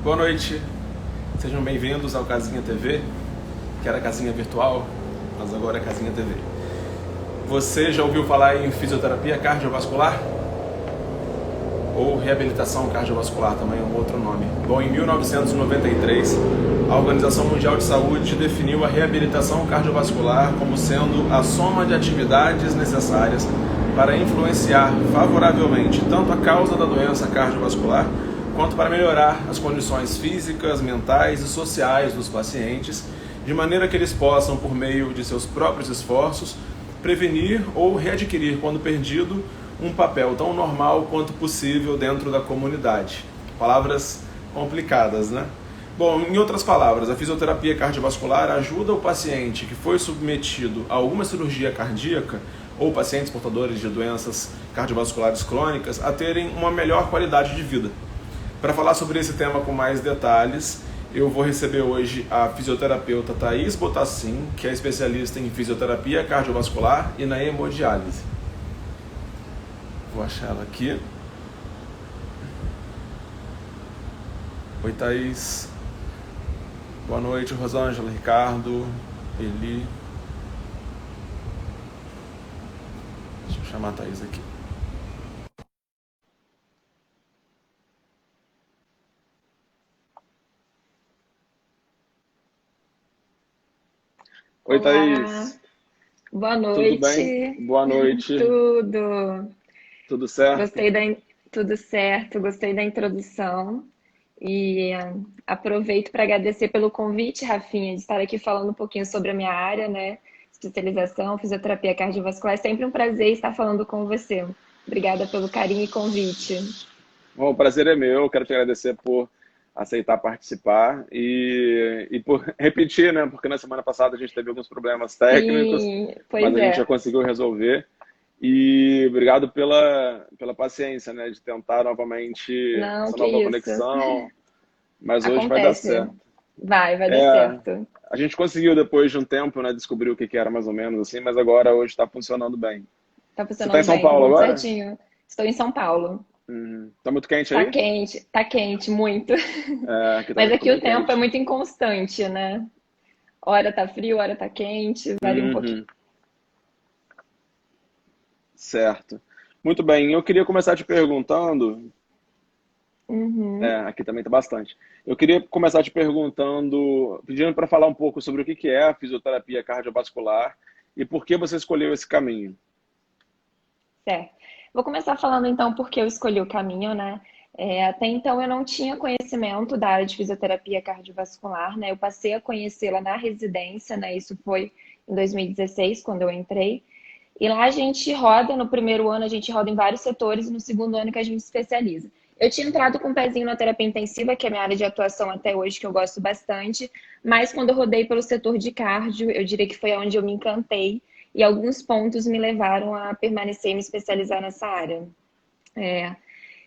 Boa noite, sejam bem-vindos ao Casinha TV, que era Casinha Virtual, mas agora é Casinha TV. Você já ouviu falar em fisioterapia cardiovascular? Ou reabilitação cardiovascular, também é um outro nome. Bom, em 1993, a Organização Mundial de Saúde definiu a reabilitação cardiovascular como sendo a soma de atividades necessárias para influenciar favoravelmente tanto a causa da doença cardiovascular, quanto para melhorar as condições físicas, mentais e sociais dos pacientes, de maneira que eles possam, por meio de seus próprios esforços, prevenir ou readquirir, quando perdido, um papel tão normal quanto possível dentro da comunidade. Palavras complicadas, né? Bom, em outras palavras, a fisioterapia cardiovascular ajuda o paciente que foi submetido a alguma cirurgia cardíaca ou pacientes portadores de doenças cardiovasculares crônicas a terem uma melhor qualidade de vida. Para falar sobre esse tema com mais detalhes, eu vou receber hoje a fisioterapeuta Thaís Botassin, que é especialista em fisioterapia cardiovascular e na hemodiálise. Vou achar ela aqui. Oi, Thaís. Boa noite, Rosângela, Ricardo, Eli. Deixa eu chamar a Thaís aqui. Oi, Olá, Thaís. boa Tudo bem? noite. Boa noite. Tudo. Tudo certo? Gostei tudo certo, gostei da introdução e aproveito para agradecer pelo convite, Rafinha, de estar aqui falando um pouquinho sobre a minha área, né? Especialização, fisioterapia cardiovascular. É sempre um prazer estar falando com você. Obrigada pelo carinho e convite. Bom, o prazer é meu. Quero te agradecer por aceitar participar e por repetir, né? Porque na semana passada a gente teve alguns problemas técnicos, Sim, mas pois a gente já é, conseguiu resolver. E obrigado pela paciência, né? De tentar novamente não, essa que nova isso. conexão, mas hoje vai dar Acontece. certo. Vai dar É, certo. a gente conseguiu depois de um tempo, né? Descobrir o que que era mais ou menos assim, mas agora hoje está funcionando bem. Tá Você está em funcionando São bem, tá Paulo tudo agora? certinho. Estou em São Paulo. Tá muito quente aí? Tá quente, muito. É, aqui Mas também ficou aqui bem o tempo é quente. muito inconstante, né? Hora tá frio, hora tá quente, varia um pouquinho. Uhum. Certo. Muito bem, eu queria começar te perguntando, Uhum. aqui também está bastante. Eu queria começar te perguntando, pedindo para falar um pouco sobre o que que é a fisioterapia cardiovascular e por que você escolheu esse caminho. Certo. Vou começar falando então porque eu escolhi o caminho, né? Até então eu não tinha conhecimento da área de fisioterapia cardiovascular, né? Eu passei a conhecê-la na residência, né? Isso foi em 2016, quando eu entrei. E lá a gente roda, no primeiro ano a gente roda em vários setores e no segundo ano que a gente especializa. Eu tinha entrado com um pezinho na terapia intensiva, que é a minha área de atuação até hoje, que eu gosto bastante, mas quando eu rodei pelo setor de cardio, eu diria que foi onde eu me encantei e alguns pontos me levaram a permanecer e me especializar nessa área. É,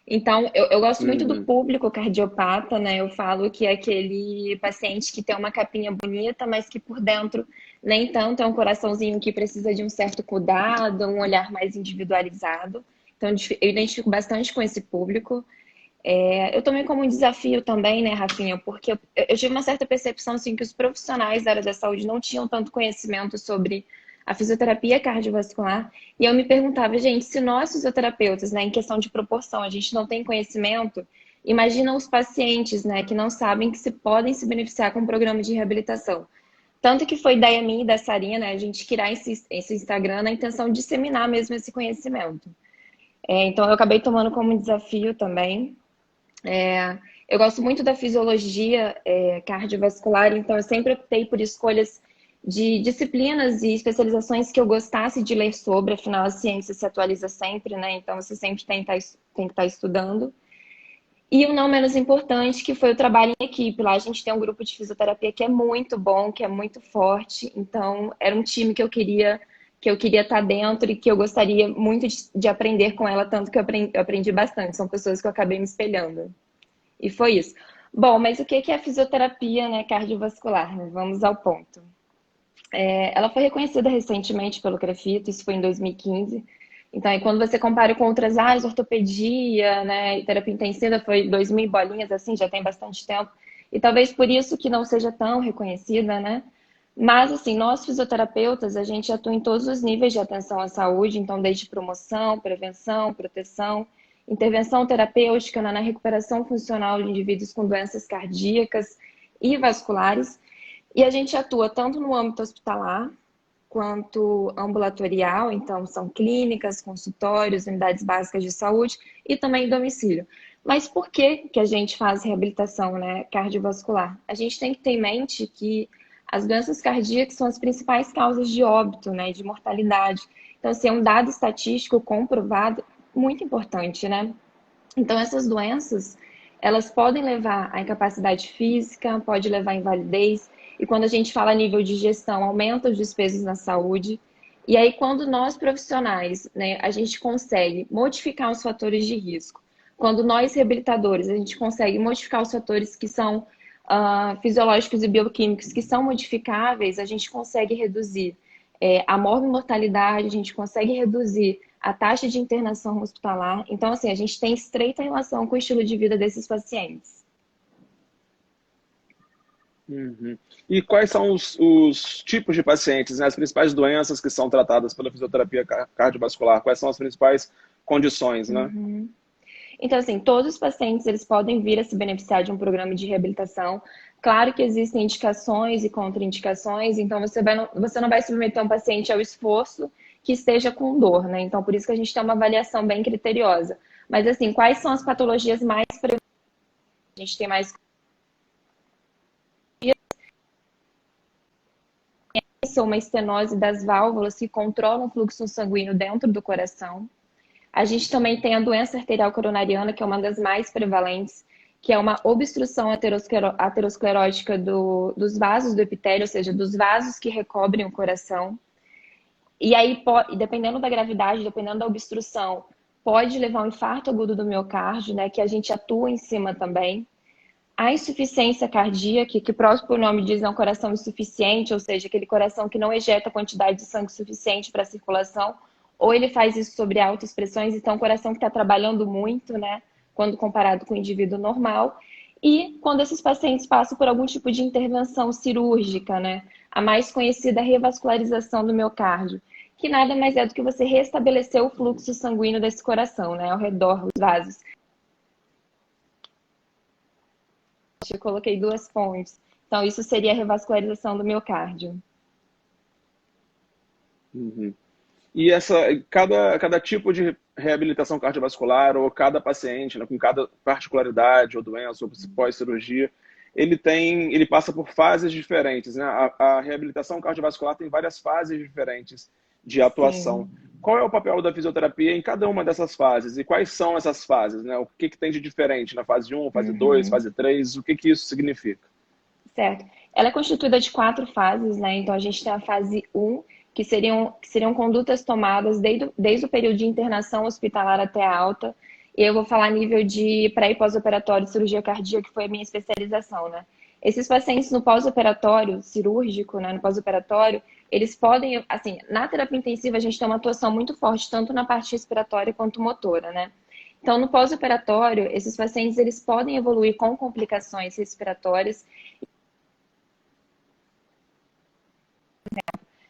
então, eu gosto muito do Uhum, público cardiopata, né? Eu falo que é aquele paciente que tem uma capinha bonita, mas que por dentro nem tanto é um coraçãozinho que precisa de um certo cuidado, um olhar mais individualizado. Então, eu identifico bastante com esse público. Eu tomei como um desafio também, né, Rafinha? Porque eu tive uma certa percepção, assim, que os profissionais da área da saúde não tinham tanto conhecimento sobre a fisioterapia cardiovascular. E eu me perguntava, gente, se nós fisioterapeutas, né, em questão de proporção, a gente não tem conhecimento, imagina os pacientes, né, que não sabem que se podem se beneficiar com um programa de reabilitação. Tanto que foi ideia minha e da Sarinha, né, a gente criar esse Instagram na intenção de disseminar mesmo esse conhecimento. Então, eu acabei tomando como desafio também. Eu gosto muito da fisiologia cardiovascular, então eu sempre optei por escolhas de disciplinas e especializações que eu gostasse de ler sobre, afinal a ciência se atualiza sempre, né? Então você sempre tem que estar estudando. E o não menos importante, que foi o trabalho em equipe. Lá a gente tem um grupo de fisioterapia que é muito bom, que é muito forte. Então era um time que eu queria estar dentro e que eu gostaria muito de aprender com ela, tanto que eu aprendi bastante. São pessoas que eu acabei me espelhando. E foi isso. Bom, mas o que é a fisioterapia, né, cardiovascular? Vamos ao ponto. Ela foi reconhecida recentemente pelo CREFITO, isso foi em 2015, Então, aí, quando você compara com outras áreas, ortopedia, né, e terapia intensiva, foi 2.000 bolinhas, assim, já tem bastante tempo. E talvez por isso que não seja tão reconhecida, né? Mas, assim, nós fisioterapeutas, a gente atua em todos os níveis de atenção à saúde, então, desde promoção, prevenção, proteção, intervenção terapêutica na recuperação funcional de indivíduos com doenças cardíacas e vasculares. E a gente atua tanto no âmbito hospitalar, quanto ambulatorial, então são clínicas, consultórios, unidades básicas de saúde e também domicílio. Mas por que que a gente faz reabilitação, né, cardiovascular? A gente tem que ter em mente que as doenças cardíacas são as principais causas de óbito, né, de mortalidade. Então, assim, é um dado estatístico comprovado muito importante, né? Então, essas doenças, elas podem levar à incapacidade física, pode levar à invalidez, e quando a gente fala a nível de gestão, aumenta os despesas na saúde. E aí, quando nós profissionais, né, a gente consegue modificar os fatores de risco, quando nós reabilitadores, a gente consegue modificar os fatores que são fisiológicos e bioquímicos que são modificáveis, a gente consegue reduzir a morbimortalidade, a gente consegue reduzir a taxa de internação hospitalar. Então, assim, a gente tem estreita relação com o estilo de vida desses pacientes. Uhum. E quais são os tipos de pacientes, né? As principais doenças que são tratadas pela fisioterapia cardiovascular? Quais são as principais condições, né? Uhum. Então, assim, todos os pacientes eles podem vir a se beneficiar de um programa de reabilitação. Claro que existem indicações e contraindicações, então você não vai submeter um paciente ao esforço que esteja com dor, né? Então, por isso que a gente tem uma avaliação bem criteriosa. Mas, assim, quais são as patologias mais prevalentes? A gente tem mais uma estenose das válvulas que controlam o fluxo sanguíneo dentro do coração. A gente também tem a doença arterial coronariana, que é uma das mais prevalentes, que é uma obstrução aterosclerótica dos vasos do epitélio, ou seja, dos vasos que recobrem o coração. E aí, dependendo da gravidade, dependendo da obstrução, pode levar a um infarto agudo do miocárdio, né, que a gente atua em cima também. A insuficiência cardíaca, que o próprio nome diz, é um coração insuficiente, ou seja, aquele coração que não ejeta quantidade de sangue suficiente para a circulação, ou ele faz isso sobre altas pressões, então é um coração que está trabalhando muito, né, quando comparado com o indivíduo normal. E quando esses pacientes passam por algum tipo de intervenção cirúrgica, né, a mais conhecida é a revascularização do miocárdio, que nada mais é do que você restabelecer o fluxo sanguíneo desse coração, né, ao redor dos vasos. Eu coloquei 2 pontes. Então, isso seria a revascularização do miocárdio. Uhum. E cada tipo de reabilitação cardiovascular ou cada paciente, né, com cada particularidade ou doença ou pós-cirurgia, ele passa por fases diferentes, né? A reabilitação cardiovascular tem várias fases diferentes de atuação. Sim. Qual é o papel da fisioterapia em cada uma dessas fases? E quais são essas fases, né? O que tem de diferente na fase 1, fase 2, Uhum. fase 3? O que isso significa? Certo. Ela é constituída de 4 fases, né? Então, a gente tem a fase 1, que seriam condutas tomadas desde o período de internação hospitalar até a alta. E eu vou falar a nível de pré e pós-operatório de cirurgia cardíaca, que foi a minha especialização, né? Esses pacientes no pós-operatório cirúrgico, né, no pós-operatório, eles podem, assim, na terapia intensiva a gente tem uma atuação muito forte, tanto na parte respiratória quanto motora, né? Então, no pós-operatório, esses pacientes, eles podem evoluir com complicações respiratórias.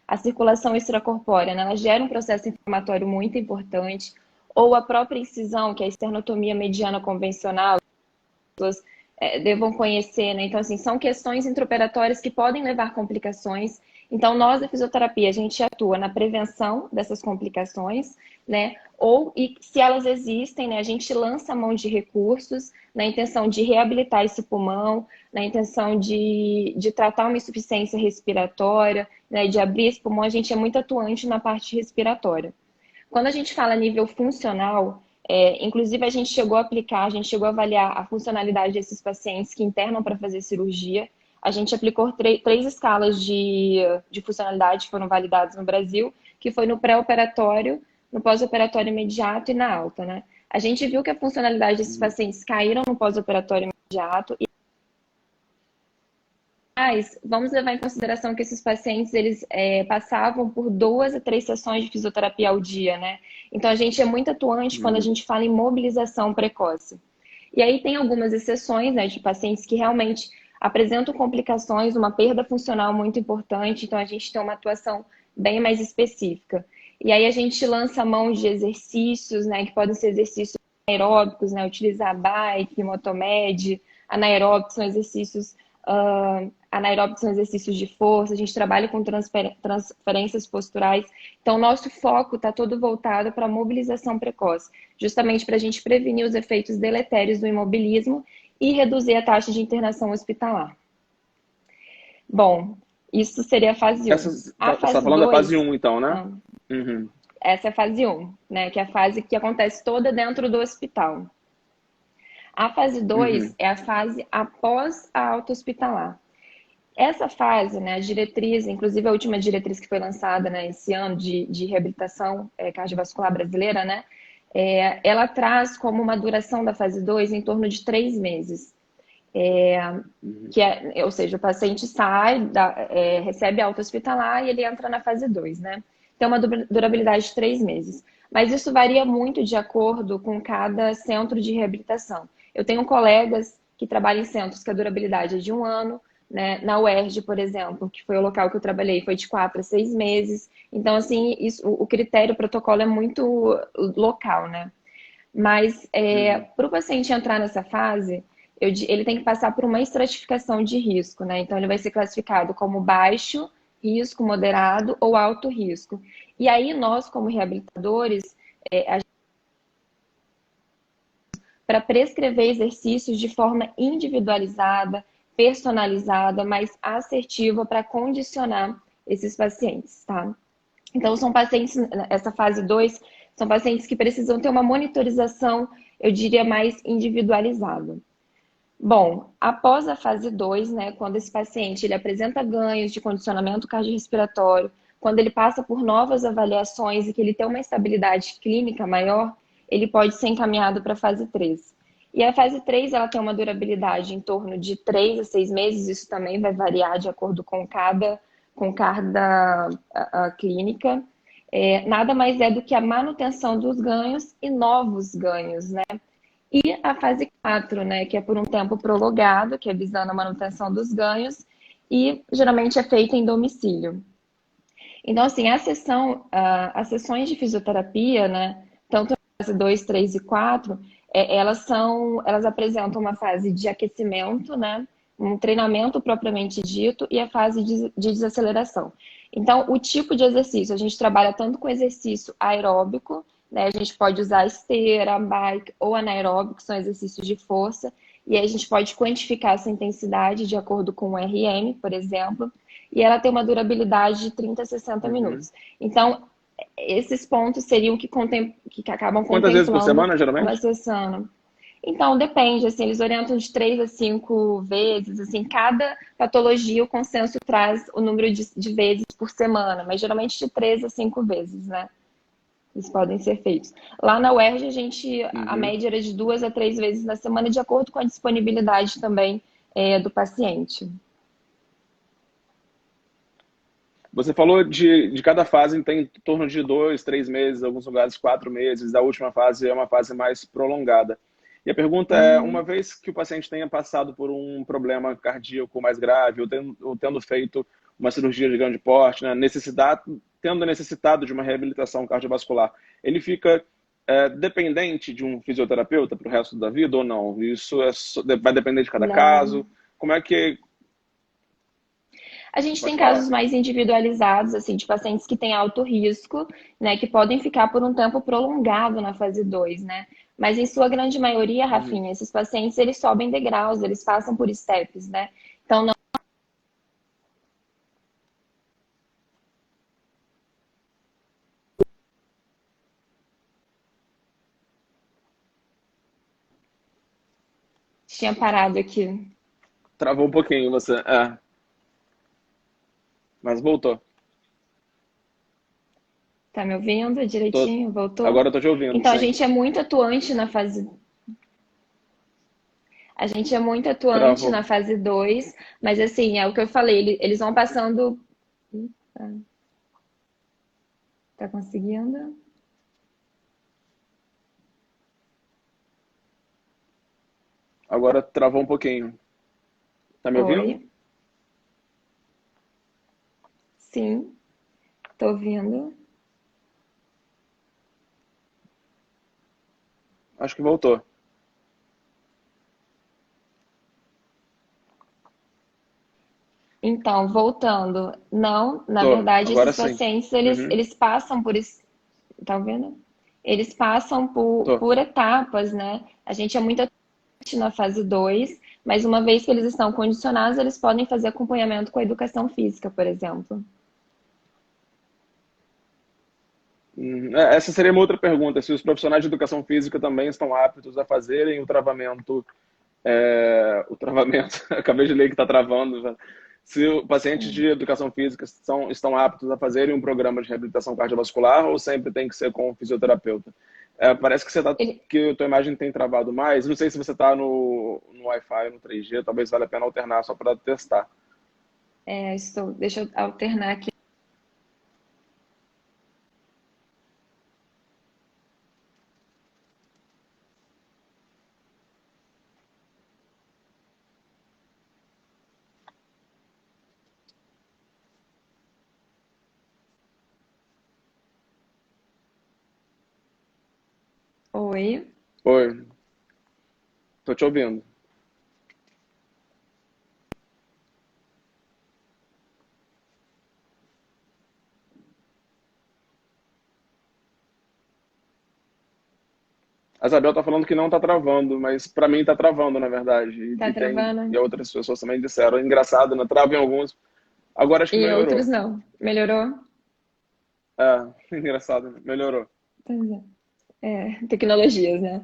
A circulação extracorpórea, né, ela gera um processo inflamatório muito importante, ou a própria incisão, que é a esternotomia mediana convencional, pessoas devam conhecer, né? Então, assim, são questões intraoperatórias que podem levar complicações. Então, nós da fisioterapia, a gente atua na prevenção dessas complicações, né? Ou, e se elas existem, né, a gente lança a mão de recursos na intenção de reabilitar esse pulmão, na intenção de tratar uma insuficiência respiratória, né, de abrir esse pulmão. A gente é muito atuante na parte respiratória. Quando a gente fala a nível funcional, inclusive a gente chegou a aplicar, a gente chegou a avaliar a funcionalidade desses pacientes que internam para fazer cirurgia. A gente aplicou 3 escalas de funcionalidade que foram validadas no Brasil, que foi no pré-operatório, no pós-operatório imediato e na alta, né? A gente viu que a funcionalidade desses pacientes caíram no pós-operatório imediato e Mas vamos levar em consideração que esses pacientes eles passavam por 2 a 3 sessões de fisioterapia ao dia, né? Então a gente é muito atuante quando a gente fala em mobilização precoce. E aí tem algumas exceções, né, de pacientes que realmente apresentam complicações, uma perda funcional muito importante, então a gente tem uma atuação bem mais específica. E aí a gente lança a mão de exercícios, né, que podem ser exercícios aeróbicos, né, utilizar bike, motomed, anaeróbicos são exercícios anaeróbicos são exercícios de força, a gente trabalha com transferências posturais. Então, nosso foco está todo voltado para a mobilização precoce, justamente para a gente prevenir os efeitos deletérios do imobilismo e reduzir a taxa de internação hospitalar. Bom, isso seria a fase 1. Você está falando da fase 1, então, né? Essa é a fase 1, né? Que é a fase que acontece toda dentro do hospital. A fase 2 é a fase após a alta hospitalar. Essa fase, né, a diretriz, inclusive a última diretriz que foi lançada, né, esse ano de reabilitação cardiovascular brasileira, né, ela traz como uma duração da fase 2 em torno de 3 meses. Ou seja, o paciente sai, recebe alta hospitalar e ele entra na fase 2, né? Tem uma durabilidade de 3 meses. Mas isso varia muito de acordo com cada centro de reabilitação. Eu tenho colegas que trabalham em centros que a durabilidade é de 1 ano, né? Na UERJ, por exemplo, que foi o local que eu trabalhei, foi de 4 a 6 meses. Então, assim, o critério, o protocolo é muito local, né? Mas para o paciente entrar nessa fase, ele tem que passar por uma estratificação de risco, né? Então, ele vai ser classificado como baixo risco, moderado ou alto risco. E aí, nós, como reabilitadores, para prescrever exercícios de forma individualizada, personalizada, mais assertiva para condicionar esses pacientes, tá? Então, são pacientes, essa fase 2, são pacientes que precisam ter uma monitorização, eu diria, mais individualizada. Bom, após a fase 2, né, quando esse paciente ele apresenta ganhos de condicionamento cardiorrespiratório, quando ele passa por novas avaliações e que ele tem uma estabilidade clínica maior, ele pode ser encaminhado para a fase 3. E a fase 3, ela tem uma durabilidade em torno de 3 a 6 meses, isso também vai variar de acordo com cada clínica. Nada mais é do que a manutenção dos ganhos e novos ganhos, né? E a fase 4, né, que é por um tempo prolongado, que é visando a manutenção dos ganhos, e geralmente é feita em domicílio. Então, assim, as sessões de fisioterapia, né, tanto a fase 2, 3 e 4, elas apresentam uma fase de aquecimento, né, um treinamento propriamente dito, e a fase de desaceleração. Então, o tipo de exercício, a gente trabalha tanto com exercício aeróbico, né, a gente pode usar esteira, bike ou anaeróbico, que são exercícios de força, e aí a gente pode quantificar essa intensidade de acordo com o RM, por exemplo, e ela tem uma durabilidade de 30 a 60 minutos. Então, esses pontos seriam que acabam contemplando... Quantas vezes por semana, geralmente? Uma sessão. Então, depende, assim, eles orientam de 3 a 5 vezes, assim, cada patologia o consenso traz o número de vezes por semana, mas geralmente de 3 a 5 vezes, né? Eles podem ser feitos. Lá na UERJ, a média era de 2 a 3 vezes na semana, de acordo com a disponibilidade também do paciente. Você falou de cada fase tem em torno de 2, 3 meses, alguns lugares 4 meses, a última fase é uma fase mais prolongada. E a pergunta é, uma vez que o paciente tenha passado por um problema cardíaco mais grave, ou tendo feito uma cirurgia de grande porte, né, tendo necessitado de uma reabilitação cardiovascular, ele fica dependente de um fisioterapeuta para o resto da vida ou não? Isso vai depender de cada caso? Como é que... A gente tem casos mais individualizados, assim, de pacientes que têm alto risco, né, que podem ficar por um tempo prolongado na fase 2, né? Mas em sua grande maioria, Rafinha, esses pacientes, eles sobem degraus, eles passam por steps, né? Então, não... Tinha parado aqui. Travou um pouquinho você. Mas voltou. Tá me ouvindo direitinho? Voltou? Agora eu tô te ouvindo. Então, sim. a gente é muito atuante na fase... A gente é muito atuante Travou. na fase 2, mas assim, é o que eu falei, eles vão passando. Tá, tá conseguindo? Agora travou um pouquinho. Tá me ouvindo? Oi, sim, tô ouvindo. Acho que voltou. Então, voltando, não, na Tô. verdade, Agora esses sim. pacientes, Uhum. eles passam por, tá vendo? Eles passam Tô. por etapas, né? A gente é muito atuante na fase 2, mas uma vez que eles estão condicionados, eles podem fazer acompanhamento com a educação física, por exemplo. Essa seria uma outra pergunta, se os profissionais de educação física também estão aptos a fazerem o travamento, acabei de ler que está travando, já. Se os pacientes de educação física estão aptos a fazerem um programa de reabilitação cardiovascular ou sempre tem que ser com o fisioterapeuta? Parece que Ele, que a tua imagem tem travado mais, não sei se você está no Wi-Fi ou no 3G, talvez valha a pena alternar só para testar. deixa eu alternar aqui. Oi. Oi, tô te ouvindo. A Isabel tá falando que não tá travando, mas para mim tá travando, na verdade. Tá E travando? outras pessoas também disseram. É engraçado, né? Trava em alguns. Agora acho que E outros melhorou. não. Melhorou? Engraçado, né? Melhorou. Pois é. Tecnologias, né?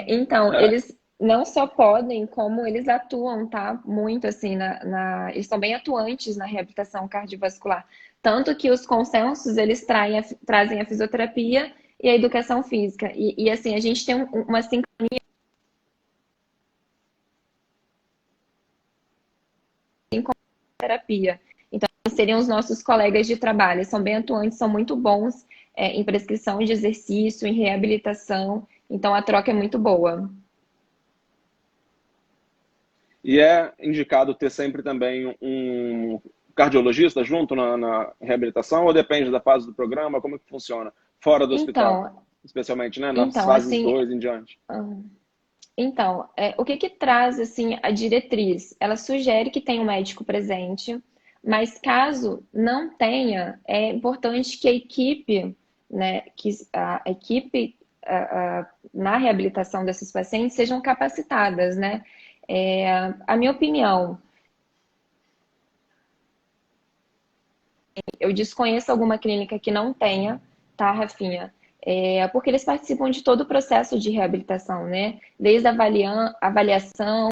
Então, É. eles não só podem, como eles atuam, tá? Muito assim, eles são bem atuantes na reabilitação cardiovascular. Tanto que os consensos, eles trazem a fisioterapia e a educação física. Assim, a gente tem uma sincronia com a terapia. Então, seriam os nossos colegas de trabalho. São bem atuantes, são muito bons em prescrição de exercício, em reabilitação. Então, a troca é muito boa. E é indicado ter sempre também um cardiologista junto na reabilitação ou depende da fase do programa? Como que funciona? Fora do hospital, Então, especialmente, né? Nas então, fases assim, 2 em diante. o que que traz assim a diretriz? Ela sugere que tenha um médico presente, mas caso não tenha, é importante que a equipe, né, que a equipe na reabilitação desses pacientes sejam capacitadas, né? A minha opinião, eu desconheço alguma clínica que não tenha, tá, Rafinha? Porque eles participam de todo o processo de reabilitação, né? Desde a avaliação,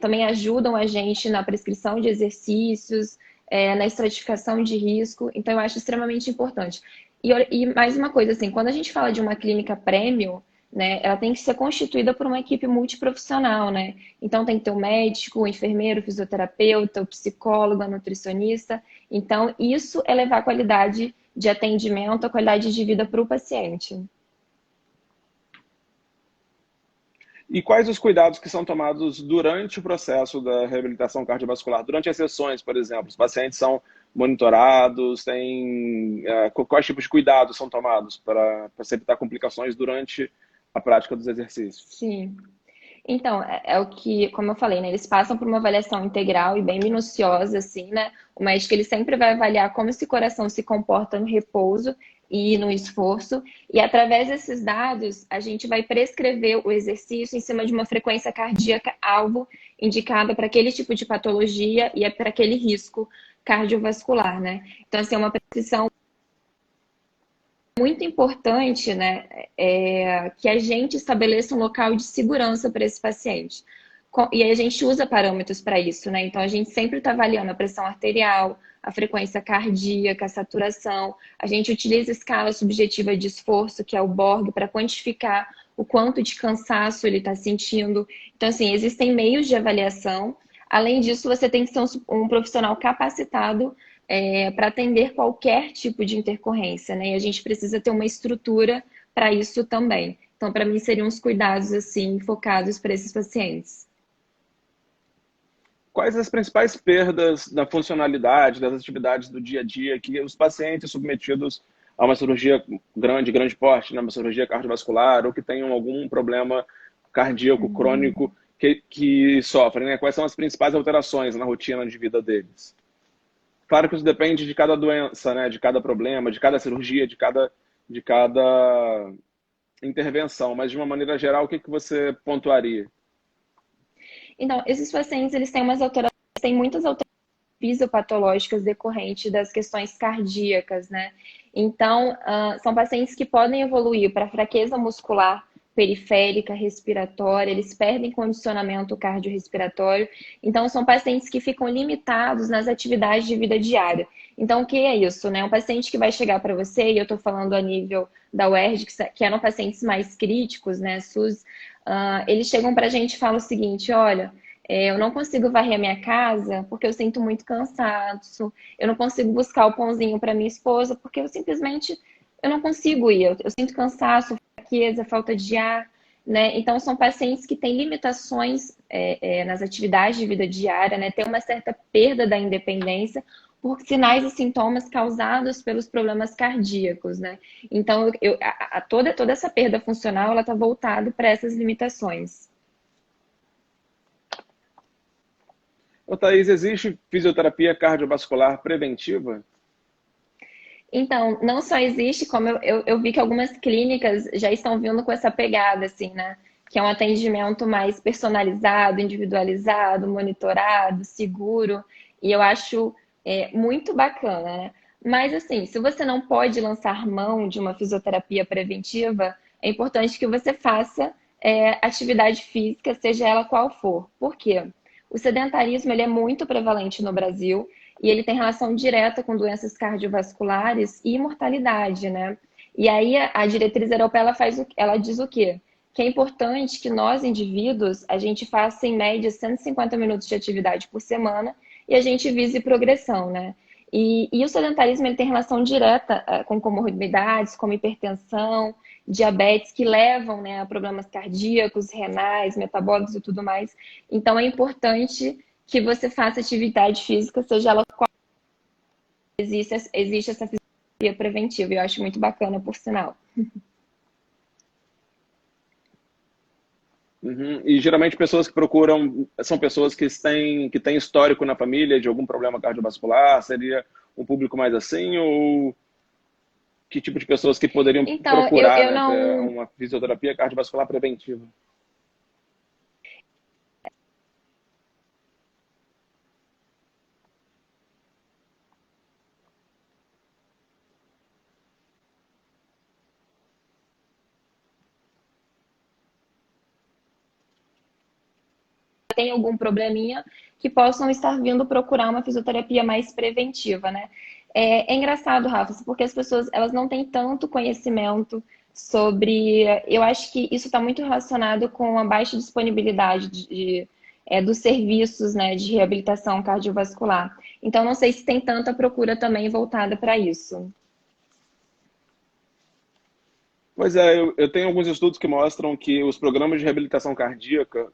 também ajudam a gente na prescrição de exercícios, na estratificação de risco. Então, eu acho extremamente importante. E mais uma coisa, assim, quando a gente fala de uma clínica premium, né, ela tem que ser constituída por uma equipe multiprofissional, né? Então, tem que ter o médico, o enfermeiro, o fisioterapeuta, o psicólogo, a nutricionista. Então, isso é levar a qualidade de atendimento, a qualidade de vida para o paciente. E quais os cuidados que são tomados durante o processo da reabilitação cardiovascular? Durante as sessões, por exemplo, os pacientes são monitorados, quais tipos de cuidados são tomados para se evitar complicações durante a prática dos exercícios? Sim. Então, o que, como eu falei, né? Eles passam por uma avaliação integral e bem minuciosa, assim, né? O médico ele sempre vai avaliar como esse coração se comporta no repouso e no esforço, e através desses dados, a gente vai prescrever o exercício em cima de uma frequência cardíaca alvo indicada para aquele tipo de patologia e para aquele risco cardiovascular, né? Então, assim, é uma prescrição muito importante, né, que a gente estabeleça um local de segurança para esse paciente. E aí a gente usa parâmetros para isso, né? Então a gente sempre está avaliando a pressão arterial, a frequência cardíaca, a saturação. A gente utiliza escala subjetiva de esforço, que é o BORG, para quantificar o quanto de cansaço ele está sentindo. Então, assim, existem meios de avaliação. Além disso, você tem que ser um profissional capacitado para atender qualquer tipo de intercorrência, né? E a gente precisa ter uma estrutura para isso também. Então, para mim, seriam os cuidados, assim, focados para esses pacientes. Quais as principais perdas na funcionalidade das atividades do dia a dia que os pacientes submetidos a uma cirurgia grande porte, né, uma cirurgia cardiovascular, ou que tenham algum problema cardíaco crônico que sofrem, né? Quais são as principais alterações na rotina de vida deles? Claro que isso depende de cada doença, né, de cada problema, de cada cirurgia, de cada intervenção, mas de uma maneira geral, o que você pontuaria? Então, esses pacientes, eles têm têm muitas alterações fisiopatológicas decorrentes das questões cardíacas, né? Então, são pacientes que podem evoluir para fraqueza muscular periférica, respiratória, eles perdem condicionamento cardiorrespiratório. Então, são pacientes que ficam limitados nas atividades de vida diária. Então, o que é isso, né? Um paciente que vai chegar para você, e eu estou falando a nível da UERJ, que eram pacientes mais críticos, né, SUS, eles chegam para a gente e falam o seguinte, olha, eu não consigo varrer a minha casa porque eu sinto muito cansaço, eu não consigo buscar o pãozinho para minha esposa porque eu não consigo ir, eu sinto cansaço, fraqueza, falta de ar, né? Então, são pacientes que têm limitações nas atividades de vida diária, né? Tem uma certa perda da independência por sinais e sintomas causados pelos problemas cardíacos, né? Então, toda essa perda funcional, ela está voltada para essas limitações. Ô, Thaís, existe fisioterapia cardiovascular preventiva? Então, não só existe, como eu vi que algumas clínicas já estão vindo com essa pegada, assim, né? Que é um atendimento mais personalizado, individualizado, monitorado, seguro. E eu acho muito bacana, né? Mas, assim, se você não pode lançar mão de uma fisioterapia preventiva, é importante que você faça atividade física, seja ela qual for. Por quê? O sedentarismo ele é muito prevalente no Brasil e ele tem relação direta com doenças cardiovasculares e mortalidade, né? E aí a diretriz europeia ela diz o quê? Que é importante que nós, indivíduos, a gente faça em média 150 minutos de atividade por semana e a gente vise progressão, né? E o sedentarismo ele tem relação direta com comorbidades, como hipertensão, diabetes, que levam, né, a problemas cardíacos, renais, metabólicos e tudo mais. Então, é importante que você faça atividade física, seja ela qual existe essa fisioterapia preventiva. Eu acho muito bacana, por sinal. Uhum. E geralmente pessoas que procuram são pessoas que têm histórico na família de algum problema cardiovascular? Seria um público mais assim? Ou que tipo de pessoas que poderiam Então, procurar, eu né, ter não... uma fisioterapia cardiovascular preventiva? tem algum probleminha que possam estar vindo procurar uma fisioterapia mais preventiva, né? É engraçado, Rafa, porque as pessoas elas não têm tanto conhecimento sobre. Eu acho que isso está muito relacionado com a baixa disponibilidade dos serviços, né, de reabilitação cardiovascular. Então, não sei se tem tanta procura também voltada para isso. Pois é, eu tenho alguns estudos que mostram que os programas de reabilitação cardíaca,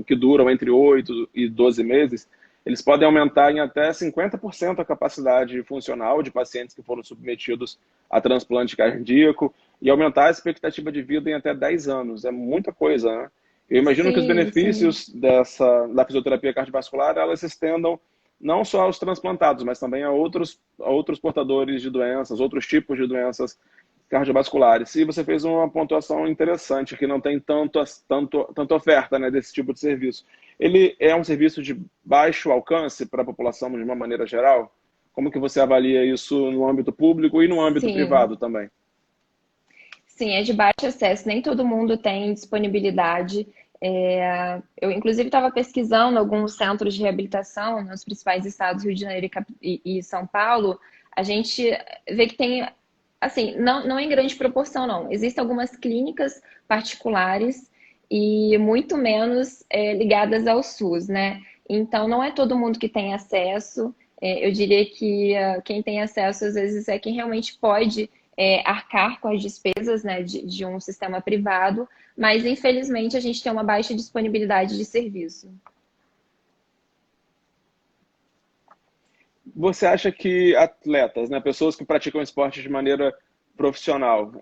que duram entre 8 e 12 meses, eles podem aumentar em até 50% a capacidade funcional de pacientes que foram submetidos a transplante cardíaco e aumentar a expectativa de vida em até 10 anos. É muita coisa, né? Eu imagino que os Sim, sim. benefícios da fisioterapia cardiovascular, elas se estendam não só aos transplantados, mas também a outros portadores de doenças, outros tipos de doenças cardiovasculares. E você fez uma pontuação interessante, que não tem tanta oferta, né, desse tipo de serviço. Ele é um serviço de baixo alcance para a população de uma maneira geral? Como que você avalia isso no âmbito público e no âmbito Sim. privado também? Sim, é de baixo acesso, nem todo mundo tem disponibilidade. Eu, inclusive, estava pesquisando alguns centros de reabilitação nos principais estados, Rio de Janeiro e São Paulo. A gente vê que tem, assim, não em grande proporção, não. Existem algumas clínicas particulares e muito menos ligadas ao SUS, né? Então, não é todo mundo que tem acesso. Eu diria que quem tem acesso, às vezes, é quem realmente pode arcar com as despesas, né, de um sistema privado, mas, infelizmente, a gente tem uma baixa disponibilidade de serviço. Você acha que atletas, né, pessoas que praticam esporte de maneira profissional,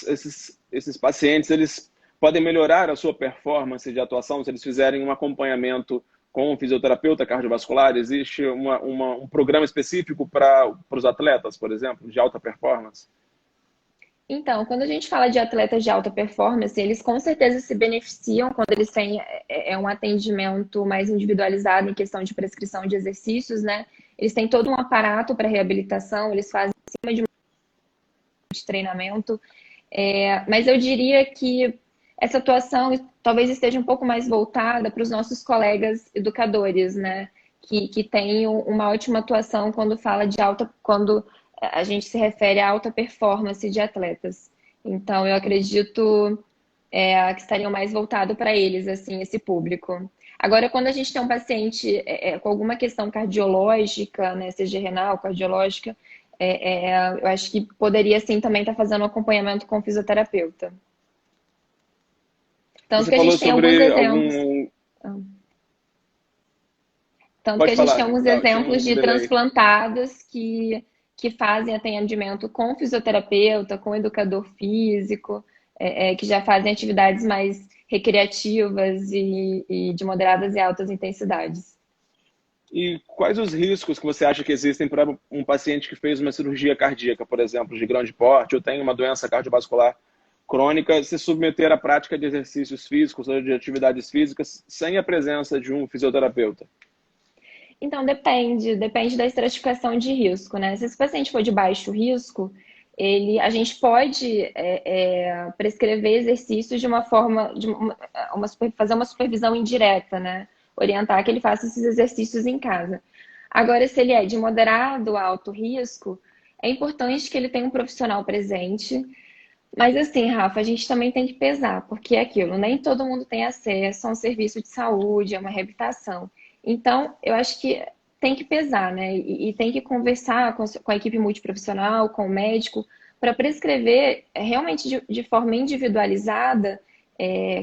esses pacientes, eles podem melhorar a sua performance de atuação se eles fizerem um acompanhamento com um fisioterapeuta cardiovascular? Existe um programa específico para os atletas, por exemplo, de alta performance? Então, quando a gente fala de atletas de alta performance, eles com certeza se beneficiam quando eles têm um atendimento mais individualizado em questão de prescrição de exercícios, né? Eles têm todo um aparato para reabilitação, eles fazem em cima de treinamento, mas eu diria que essa atuação talvez esteja um pouco mais voltada para os nossos colegas educadores, né? Que têm uma ótima atuação quando fala de quando a gente se refere à alta performance de atletas. Então, eu acredito que estariam mais voltados para eles, assim, esse público. Agora, quando a gente tem um paciente com alguma questão cardiológica, né, seja renal, cardiológica, eu acho que poderia, sim, também estar fazendo um acompanhamento com o fisioterapeuta. Tanto Você que a falou gente tem alguns sobre exemplos. Tanto Pode que a gente falar, tem alguns tinha exemplos um de delay. transplantados que fazem atendimento com fisioterapeuta, com educador físico, que já fazem atividades mais recreativas e de moderadas e altas intensidades. E quais os riscos que você acha que existem para um paciente que fez uma cirurgia cardíaca, por exemplo, de grande porte, ou tem uma doença cardiovascular crônica, se submeter à prática de exercícios físicos ou de atividades físicas sem a presença de um fisioterapeuta? Então, depende da estratificação de risco, né? Se esse paciente for de baixo risco, a gente pode prescrever exercícios de uma forma, fazer uma supervisão indireta, né? Orientar que ele faça esses exercícios em casa. Agora, se ele é de moderado a alto risco, é importante que ele tenha um profissional presente. Mas assim, Rafa, a gente também tem que pesar, porque é aquilo, nem todo mundo tem acesso a um serviço de saúde, a uma reabilitação. Então, eu acho que tem que pesar, né? E tem que conversar com a equipe multiprofissional, com o médico, para prescrever realmente de forma individualizada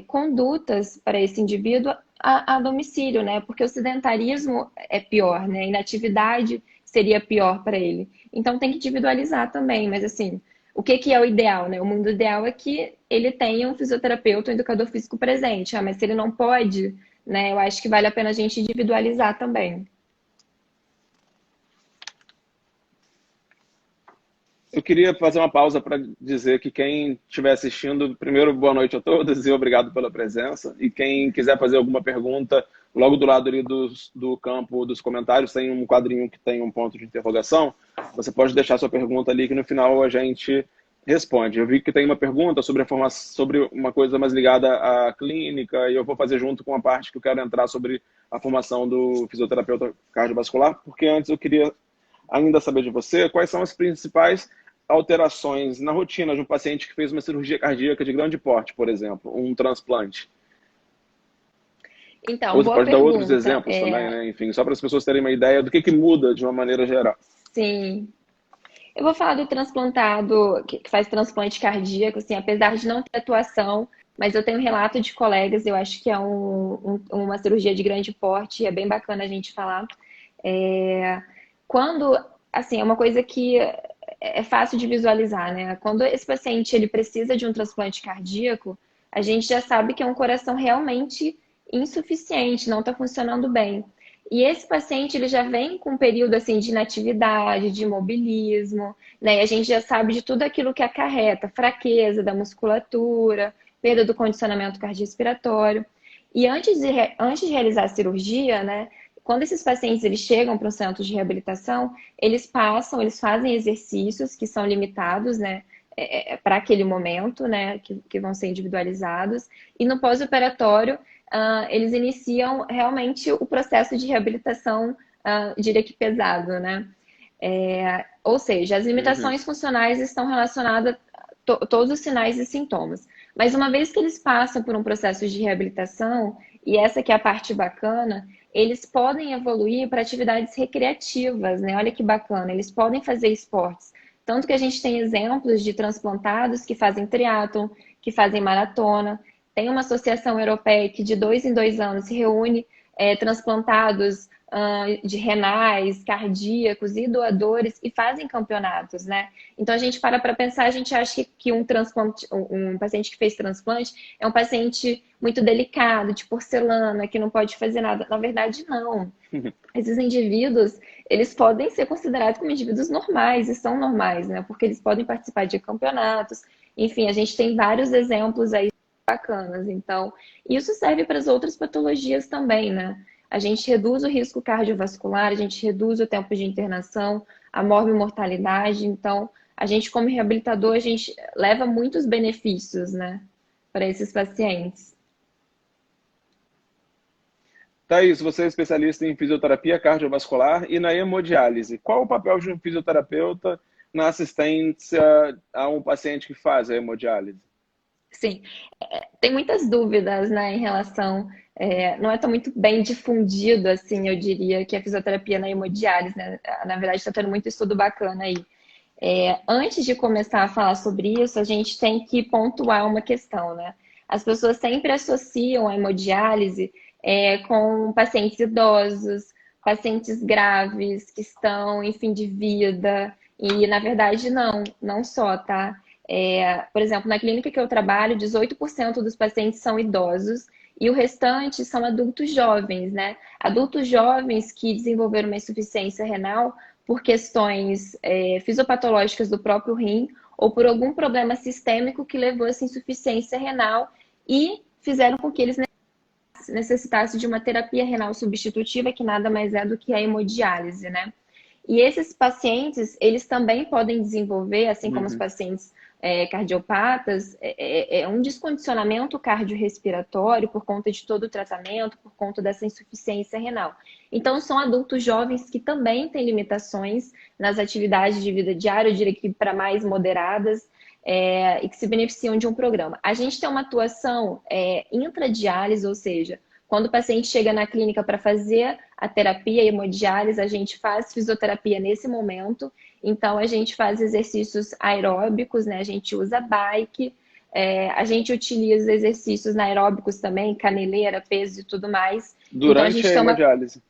condutas para esse indivíduo a domicílio, né? Porque o sedentarismo é pior, né? A inatividade seria pior para ele. Então, tem que individualizar também, mas assim. O que é o ideal, né? O mundo ideal é que ele tenha um fisioterapeuta, um educador físico presente. Mas se ele não pode, né? Eu acho que vale a pena a gente individualizar também. Eu queria fazer uma pausa para dizer que quem estiver assistindo, primeiro, boa noite a todos e obrigado pela presença. E quem quiser fazer alguma pergunta, logo do lado ali do campo dos comentários, tem um quadrinho que tem um ponto de interrogação. Você pode deixar sua pergunta ali que no final a gente responde. Eu vi que tem uma pergunta sobre uma coisa mais ligada à clínica e eu vou fazer junto com a parte que eu quero entrar sobre a formação do fisioterapeuta cardiovascular, porque antes eu queria ainda saber de você quais são as principais alterações na rotina de um paciente que fez uma cirurgia cardíaca de grande porte, por exemplo, um transplante. Então, Ou você boa pode dar pergunta. outros exemplos também, né? Enfim, só para as pessoas terem uma ideia do que muda de uma maneira geral. Sim. Eu vou falar do transplantado que faz transplante cardíaco, assim, apesar de não ter atuação, mas eu tenho um relato de colegas, eu acho que é uma cirurgia de grande porte, é bem bacana a gente falar. Quando, assim, é uma coisa que é fácil de visualizar, né? Quando esse paciente ele precisa de um transplante cardíaco, a gente já sabe que é um coração realmente insuficiente, não está funcionando bem. E esse paciente ele já vem com um período assim de inatividade, de imobilismo, né? E a gente já sabe de tudo aquilo que acarreta, fraqueza da musculatura, perda do condicionamento cardiorrespiratório. E antes de realizar a cirurgia, né? Quando esses pacientes eles chegam para o centro de reabilitação, eles fazem exercícios que são limitados, né? Para aquele momento, né? Que vão ser individualizados. E no pós-operatório, eles iniciam realmente o processo de reabilitação, diria que pesado, né? Ou seja, as limitações funcionais estão relacionadas a todos os sinais e sintomas. Mas uma vez que eles passam por um processo de reabilitação, e essa que é a parte bacana, eles podem evoluir para atividades recreativas, né? Olha que bacana, eles podem fazer esportes. Tanto que a gente tem exemplos de transplantados que fazem triatlon, que fazem maratona. Tem uma associação europeia que de 2 em 2 anos se reúne transplantados de renais, cardíacos e doadores e fazem campeonatos, né? Então a gente para pensar, a gente acha que um paciente que fez transplante é um paciente muito delicado, de porcelana, que não pode fazer nada. Na verdade, não. Esses indivíduos, eles podem ser considerados como indivíduos normais, e são normais, né? Porque eles podem participar de campeonatos. Enfim, a gente tem vários exemplos aí bacanas. Então, isso serve para as outras patologias também, né? A gente reduz o risco cardiovascular, a gente reduz o tempo de internação, a morbimortalidade. Então, a gente, como reabilitador, a gente leva muitos benefícios, né, para esses pacientes. Thaís, você é especialista em fisioterapia cardiovascular e na hemodiálise. Qual o papel de um fisioterapeuta na assistência a um paciente que faz a hemodiálise? Sim, tem muitas dúvidas, né, em relação, não é tão muito bem difundido, assim, eu diria, que a fisioterapia na hemodiálise, né? Na verdade, está tendo muito estudo bacana aí. Antes de começar a falar sobre isso, a gente tem que pontuar uma questão, né? As pessoas sempre associam a hemodiálise com pacientes idosos, pacientes graves, que estão em fim de vida, e na verdade não só, tá? Por exemplo, na clínica que eu trabalho, 18% dos pacientes são idosos e o restante são adultos jovens, né? Adultos jovens que desenvolveram uma insuficiência renal por questões fisiopatológicas do próprio rim ou por algum problema sistêmico que levou a essa insuficiência renal e fizeram com que eles necessitassem de uma terapia renal substitutiva, que nada mais é do que a hemodiálise, né? E esses pacientes, eles também podem desenvolver, assim como os pacientes cardiopatas, um descondicionamento cardiorrespiratório por conta de todo o tratamento, por conta dessa insuficiência renal. Então, são adultos jovens que também têm limitações nas atividades de vida diária, eu diria que para mais moderadas, e que se beneficiam de um programa. A gente tem uma atuação intradiálise, ou seja, quando o paciente chega na clínica para fazer a terapia hemodiálise, a gente faz fisioterapia nesse momento. Então, a gente faz exercícios aeróbicos, né? A gente usa bike, a gente utiliza exercícios anaeróbicos também, caneleira, peso e tudo mais. Então, a Durante gente a tem uma hemodiálise.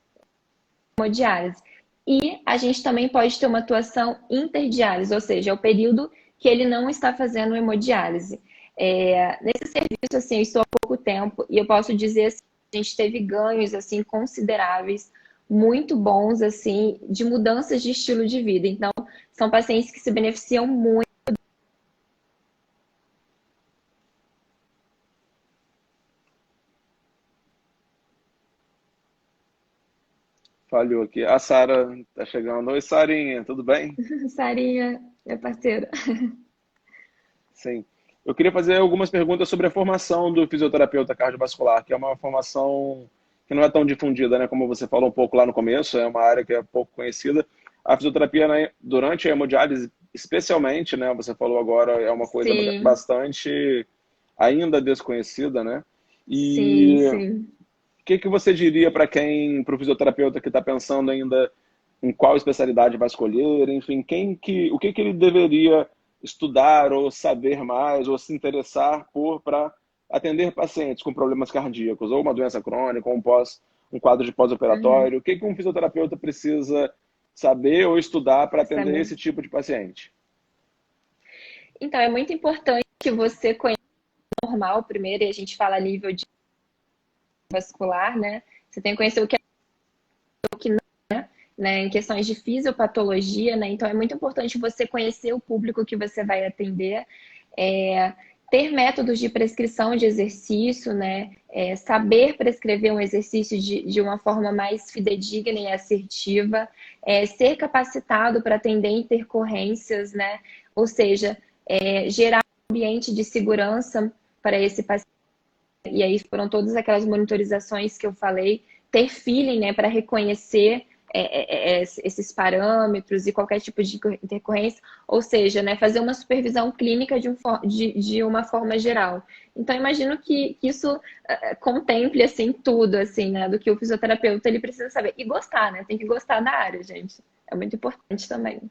hemodiálise. E a gente também pode ter uma atuação interdiálise, ou seja, é o período que ele não está fazendo hemodiálise. Nesse serviço, assim, eu estou há pouco tempo e eu posso dizer assim, a gente teve ganhos assim consideráveis, muito bons assim, de mudanças de estilo de vida. Então, são pacientes que se beneficiam muito. Falhou aqui. A Sara está chegando. Oi, Sarinha, tudo bem? Sarinha, minha parceira. Sim. Eu queria fazer algumas perguntas sobre a formação do fisioterapeuta cardiovascular, que é uma formação que não é tão difundida, né? Como você falou um pouco lá no começo, é uma área que é pouco conhecida. A fisioterapia, né, durante a hemodiálise, especialmente, né? Você falou agora, é uma coisa Sim, bastante ainda desconhecida, né? sim, E sim. o que você diria para o fisioterapeuta que está pensando ainda em qual especialidade vai escolher, enfim, o que ele deveria estudar ou saber mais ou se interessar por para atender pacientes com problemas cardíacos ou uma doença crônica ou um quadro de Uhum. pós-operatório? O que um fisioterapeuta precisa saber ou estudar para atender Saber. esse tipo de paciente? Então, é muito importante que você conheça o normal primeiro, e a gente fala a nível de vascular, né? Você tem que conhecer o que é o que não, né? Em questões de fisiopatologia, né? Então, é muito importante você conhecer o público que você vai atender, ter métodos de prescrição de exercício, né? Saber prescrever um exercício de uma forma mais fidedigna e assertiva, ser capacitado para atender intercorrências, né? Ou seja, gerar um ambiente de segurança para esse paciente. E aí foram todas aquelas monitorizações que eu falei, ter feeling, né, para reconhecer esses parâmetros e qualquer tipo de intercorrência, ou seja, né, fazer uma supervisão clínica de uma forma geral. Então, imagino que isso contemple, assim, tudo, assim, né, do que o fisioterapeuta ele precisa saber. E gostar, né? Tem que gostar da área, gente. É muito importante também.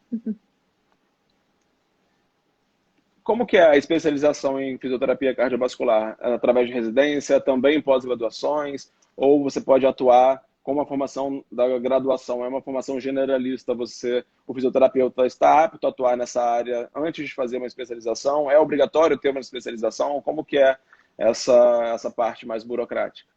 Como que é a especialização em fisioterapia cardiovascular? É através de residência, também pós-graduações, ou você pode atuar como a formação da graduação? É uma formação generalista, o fisioterapeuta está apto a atuar nessa área antes de fazer uma especialização? É obrigatório ter uma especialização? Como que é essa parte mais burocrática?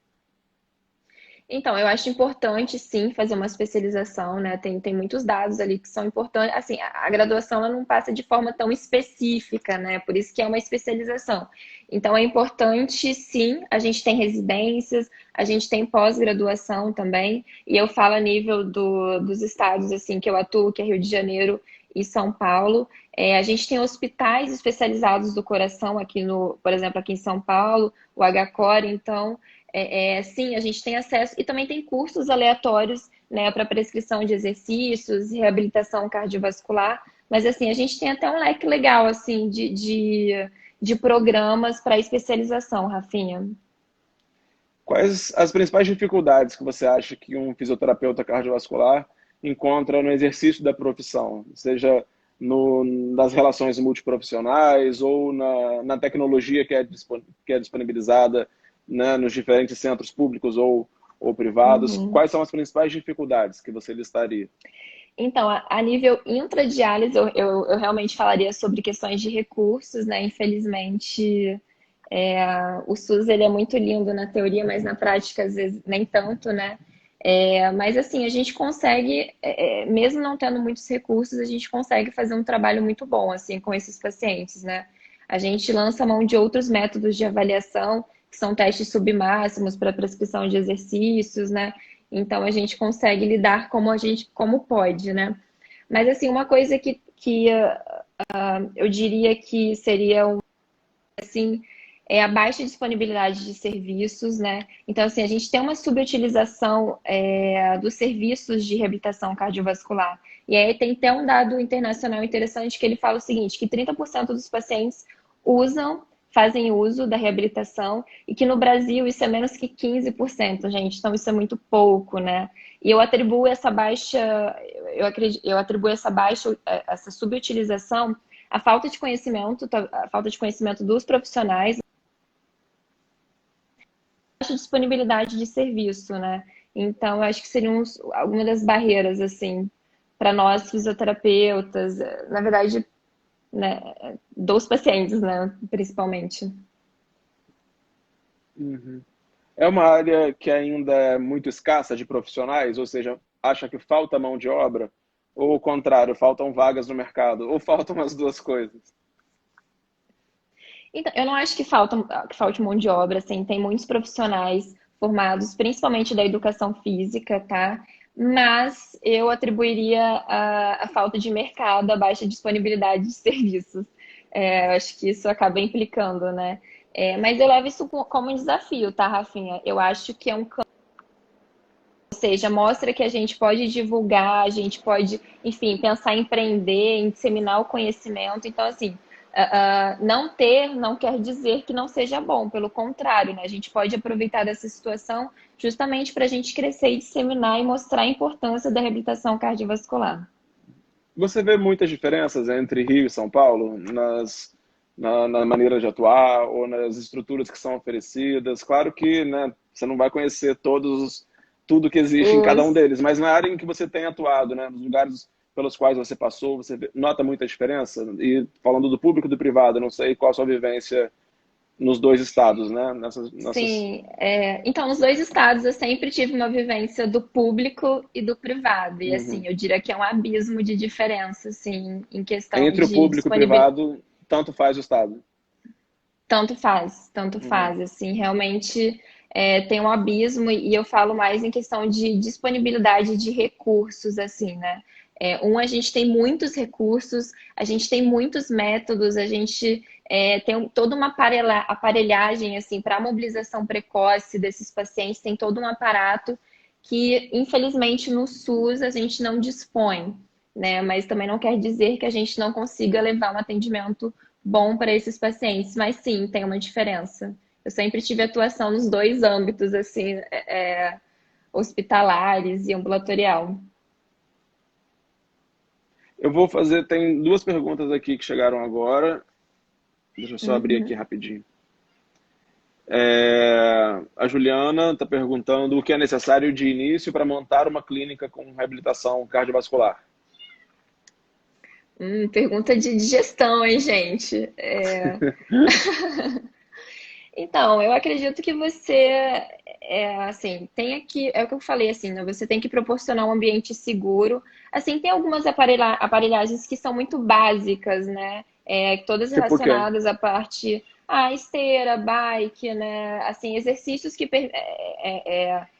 Então, eu acho importante, sim, fazer uma especialização, né? Tem muitos dados ali que são importantes. Assim, a graduação ela não passa de forma tão específica, né? Por isso que é uma especialização. Então, é importante, sim, a gente tem residências, a gente tem pós-graduação também. E eu falo a nível dos estados, assim, que eu atuo, que é Rio de Janeiro e São Paulo. A gente tem hospitais especializados do coração aqui por exemplo, aqui em São Paulo, o HCOR, então... sim, a gente tem acesso e também tem cursos aleatórios, né, para prescrição de exercícios, reabilitação cardiovascular, mas assim, a gente tem até um leque legal assim de programas para especialização, Rafinha. Quais as principais dificuldades que você acha que um fisioterapeuta cardiovascular encontra no exercício da profissão, seja nas relações multiprofissionais ou na tecnologia que é disponibilizada, né, nos diferentes centros públicos ou privados? Uhum. Quais são as principais dificuldades que você listaria? Então, a nível intradiálise, eu realmente falaria sobre questões de recursos, né? Infelizmente, o SUS ele é muito lindo na teoria, mas na prática, às vezes, nem tanto, né? Mas, assim, a gente consegue, mesmo não tendo muitos recursos, a gente consegue fazer um trabalho muito bom, assim, com esses pacientes, né? A gente lança mão de outros métodos de avaliação, que são testes submáximos para prescrição de exercícios, né? Então a gente consegue lidar como pode, né? Mas assim, uma coisa que eu diria que seria assim, a baixa disponibilidade de serviços, né? Então, assim, a gente tem uma subutilização dos serviços de reabilitação cardiovascular. E aí tem até um dado internacional interessante que ele fala o seguinte, que 30% dos pacientes fazem uso da reabilitação e que no Brasil isso é menos que 15%, gente. Então isso é muito pouco, né? E eu atribuo essa baixa, eu atribuo essa subutilização à falta de conhecimento, dos profissionais, baixa disponibilidade de serviço, né? Então eu acho que seriam algumas das barreiras assim para nós fisioterapeutas, na verdade, né, dos pacientes, né, principalmente. Uhum. É uma área que ainda é muito escassa de profissionais, ou seja, acha que falta mão de obra, ou o contrário, faltam vagas no mercado, ou faltam as duas coisas? Então, eu não acho que falte mão de obra, assim, tem muitos profissionais formados, principalmente da educação física, tá? Mas eu atribuiria a falta de mercado, a baixa disponibilidade de serviços. Eu acho que isso acaba implicando, né? Mas eu levo isso como um desafio, tá, Rafinha? Eu acho que é um campo, ou seja, mostra que a gente pode divulgar, a gente pode, enfim, pensar em empreender, em disseminar o conhecimento. Então, assim, não ter não quer dizer que não seja bom, pelo contrário, né? A gente pode aproveitar dessa situação justamente para a gente crescer e disseminar e mostrar a importância da reabilitação cardiovascular. Você vê muitas diferenças entre Rio e São Paulo na maneira de atuar ou nas estruturas que são oferecidas? Claro que, né, você não vai conhecer tudo que existe em cada um deles, mas na área em que você tem atuado, né, nos lugares pelos quais você passou, você nota muita diferença? E falando do público e do privado, não sei qual a sua vivência nos dois estados, né? Sim, então nos dois estados eu sempre tive uma vivência do público e do privado, e assim, Uhum. eu diria que é um abismo de diferença, assim, em questão Entre o de público e o disponibilidade. privado, tanto faz o estado. Tanto Uhum. faz, assim, realmente tem um abismo e eu falo mais em questão de disponibilidade de recursos, assim, né? A gente tem muitos recursos, a gente tem muitos métodos, a gente tem toda uma aparelhagem, assim, para a mobilização precoce desses pacientes, tem todo um aparato que, infelizmente, no SUS a gente não dispõe, né? Mas também não quer dizer que a gente não consiga levar um atendimento bom para esses pacientes. Mas sim, tem uma diferença. Eu sempre tive atuação nos dois âmbitos, assim, hospitalares e ambulatorial. Eu vou fazer, tem duas perguntas aqui que chegaram agora. Deixa eu só abrir aqui Uhum. rapidinho. A Juliana está perguntando o que é necessário de início para montar uma clínica com reabilitação cardiovascular. Pergunta de digestão, hein, gente? Então, eu acredito que você, assim, tem aqui, é o que eu falei, assim, né? Você tem que proporcionar um ambiente seguro. Assim, tem algumas aparelhagens que são muito básicas, né? Todas Tipo o quê? relacionadas à parte, esteira, bike, né? Assim, exercícios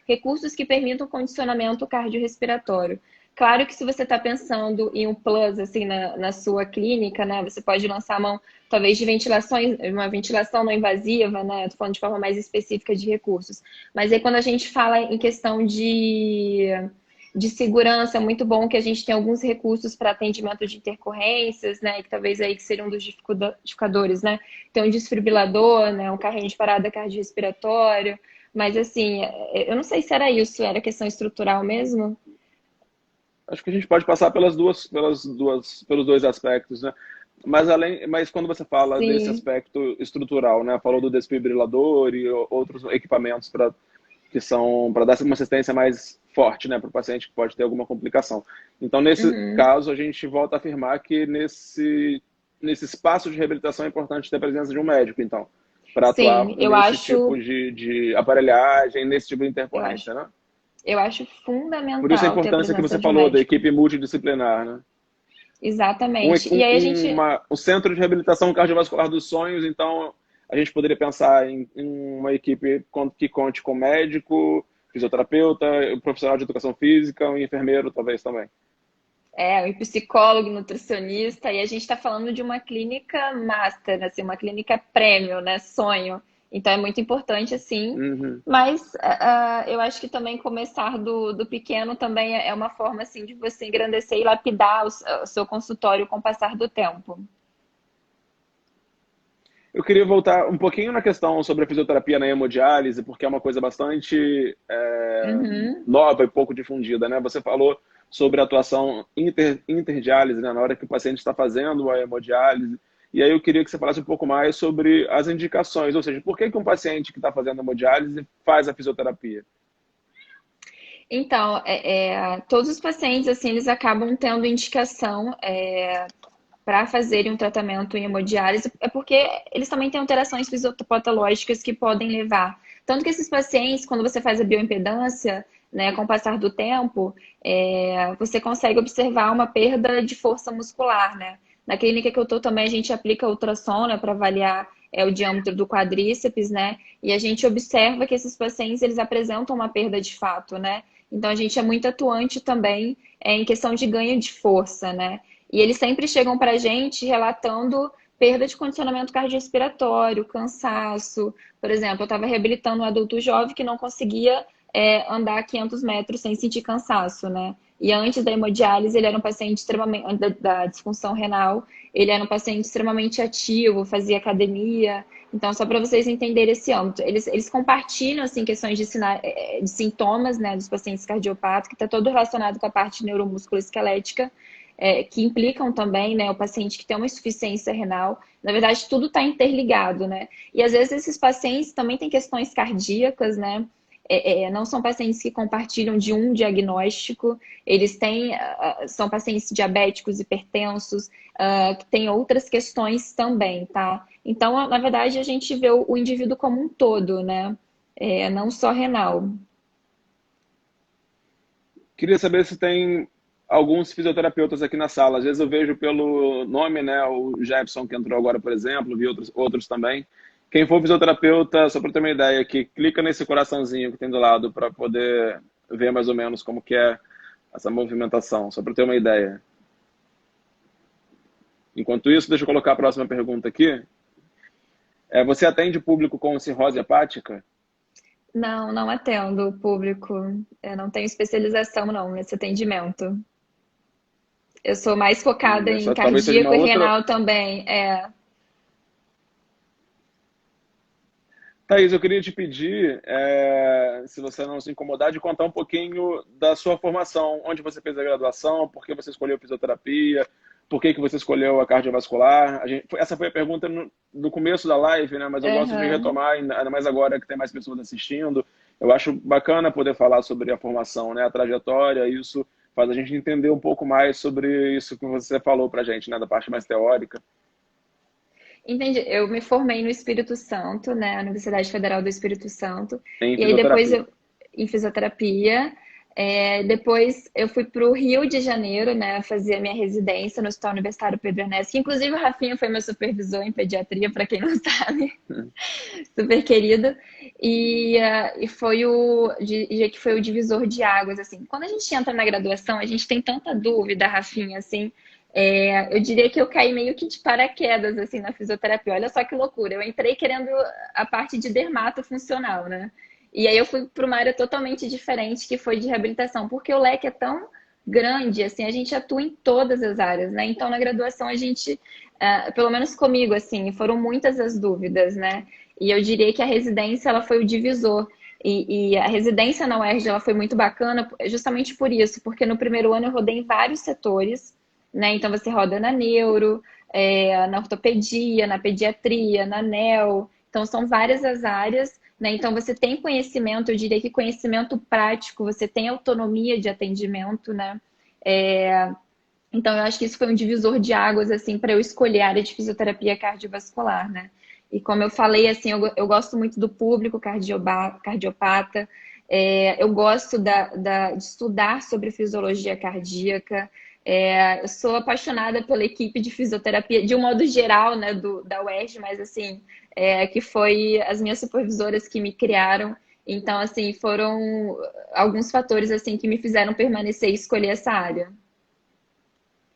recursos que permitam condicionamento cardiorrespiratório. Claro que se você está pensando em um plus, assim, na sua clínica, né? Você pode lançar a mão talvez de ventilações, uma ventilação não invasiva, né? Estou falando de forma mais específica de recursos. Mas aí quando a gente fala em questão de segurança, é muito bom que a gente tem alguns recursos para atendimento de intercorrências, né? Que talvez aí que seriam um dos dificultadores, né? Tem um desfibrilador, né? Um carrinho de parada cardiorrespiratório. Mas assim, eu não sei se era isso, era questão estrutural mesmo. Acho que a gente pode passar pelos dois aspectos, né? Mas quando você fala desse Sim. aspecto estrutural, né? Falou do desfibrilador e outros equipamentos que são para dar uma assistência mais forte, né, para o paciente que pode ter alguma complicação. Então, nesse Uhum. caso, a gente volta a afirmar que nesse espaço de reabilitação é importante ter a presença de um médico, então, para atuar Sim, nesse tipo de aparelhagem, nesse tipo de eu acho, intercorrência, né? eu acho Por isso a fundamental ter a importância que presença você de um falou da médico. equipe multidisciplinar, né? Exatamente. E aí a gente, O Centro de Reabilitação Cardiovascular dos Sonhos, então, a gente poderia pensar em uma equipe que conte com médico, fisioterapeuta, profissional de educação física, um enfermeiro, talvez também. o psicólogo, nutricionista, e a gente está falando de uma clínica master, assim, uma clínica premium, né? Sonho. Então é muito importante, assim. Uhum. Mas eu acho que também começar do pequeno também é uma forma assim de você engrandecer e lapidar o seu consultório com o passar do tempo. Eu queria voltar um pouquinho na questão sobre a fisioterapia na hemodiálise, porque é uma coisa bastante Uhum. nova e pouco difundida, né? Você falou sobre a atuação interdiálise, né? Na hora que o paciente está fazendo a hemodiálise. E aí eu queria que você falasse um pouco mais sobre as indicações, ou seja, por que um paciente que está fazendo hemodiálise faz a fisioterapia? Então, todos os pacientes, assim, eles acabam tendo indicação para fazerem um tratamento em hemodiálise, é porque eles também têm alterações fisiopatológicas que podem levar. Tanto que esses pacientes, quando você faz a bioimpedância, né, com o passar do tempo, você consegue observar uma perda de força muscular, né? Na clínica que eu estou também, a gente aplica ultrassom, né, para avaliar o diâmetro do quadríceps, né? E a gente observa que esses pacientes, eles apresentam uma perda de fato, né? Então, a gente é muito atuante também em questão de ganho de força, né? E eles sempre chegam para a gente relatando perda de condicionamento cardiorrespiratório, cansaço. Por exemplo, eu estava reabilitando um adulto jovem que não conseguia andar 500 metros sem sentir cansaço, né? E antes da hemodiálise, ele era um paciente extremamente, da disfunção renal, ele era um paciente extremamente ativo, fazia academia. Então, só para vocês entenderem esse âmbito, eles compartilham assim questões de sintomas, né, dos pacientes cardiopatas, que está todo relacionado com a parte neuromusculoesquelética, que implicam também, né, o paciente que tem uma insuficiência renal. Na verdade, tudo está interligado, né? E às vezes esses pacientes também têm questões cardíacas, né? Não são pacientes que compartilham de um diagnóstico, eles têm, são pacientes diabéticos, hipertensos, que têm outras questões também, tá? Então, na verdade, a gente vê o indivíduo como um todo, né? Não só renal. Queria saber se tem alguns fisioterapeutas aqui na sala. Às vezes eu vejo pelo nome, né, o Jefferson que entrou agora, por exemplo, vi outros também. Quem for fisioterapeuta, só para ter uma ideia aqui, clica nesse coraçãozinho que tem do lado para poder ver mais ou menos como que é essa movimentação, só para ter uma ideia. Enquanto isso, deixa eu colocar a próxima pergunta aqui. Você atende público com cirrose hepática? Não, não atendo o público. Eu não tenho especialização, não, nesse atendimento. Eu sou mais focada em Talvez seja uma cardíaco e outra. renal também. Thaís, eu queria te pedir, se você não se incomodar, de contar um pouquinho da sua formação, onde você fez a graduação, por que você escolheu fisioterapia, por que você escolheu a cardiovascular. Essa foi a pergunta no começo da live, né? Mas eu gosto de Aham. retomar, ainda mais agora que tem mais pessoas assistindo. Eu acho bacana poder falar sobre a formação, né? A trajetória, isso faz a gente entender um pouco mais sobre isso que você falou pra gente, né? Da parte mais teórica. Entendi. Eu me formei no Espírito Santo, né, Universidade Federal do Espírito Santo, Em e aí depois fisioterapia. eu em fisioterapia. Depois eu fui para o Rio de Janeiro, né, fazer a minha residência no Hospital Universitário Pedro Ernesto, que inclusive o Rafinha foi meu supervisor em pediatria, para quem não sabe, super querido. E foi diria que foi o divisor de águas, assim. Quando a gente entra na graduação, a gente tem tanta dúvida, Rafinha, assim. Eu diria que eu caí meio que de paraquedas, assim, na fisioterapia. Olha só que loucura. Eu entrei querendo a parte de dermato funcional, né? E aí eu fui para uma área totalmente diferente, que foi de reabilitação, porque o leque é tão grande, assim, a gente atua em todas as áreas, né? Então, na graduação, a gente, pelo menos comigo, assim, foram muitas as dúvidas, né? E eu diria que a residência, ela foi o divisor. E a residência na UERJ, ela foi muito bacana justamente por isso, porque no primeiro ano eu rodei em vários setores, né? Então, você roda na neuro, na ortopedia, na pediatria, na neo. Então, são várias as áreas, né? Então, você tem conhecimento, eu diria que conhecimento prático, você tem autonomia de atendimento, né? Então, eu acho que isso foi um divisor de águas, assim, para eu escolher a área de fisioterapia cardiovascular, né? E como eu falei, assim, eu gosto muito do público cardiopata, eu gosto de estudar sobre fisiologia cardíaca, eu sou apaixonada pela equipe de fisioterapia, de um modo geral, né, da UERJ, mas, assim, que foi as minhas supervisoras que me criaram. Então, assim, foram alguns fatores, assim, que me fizeram permanecer e escolher essa área.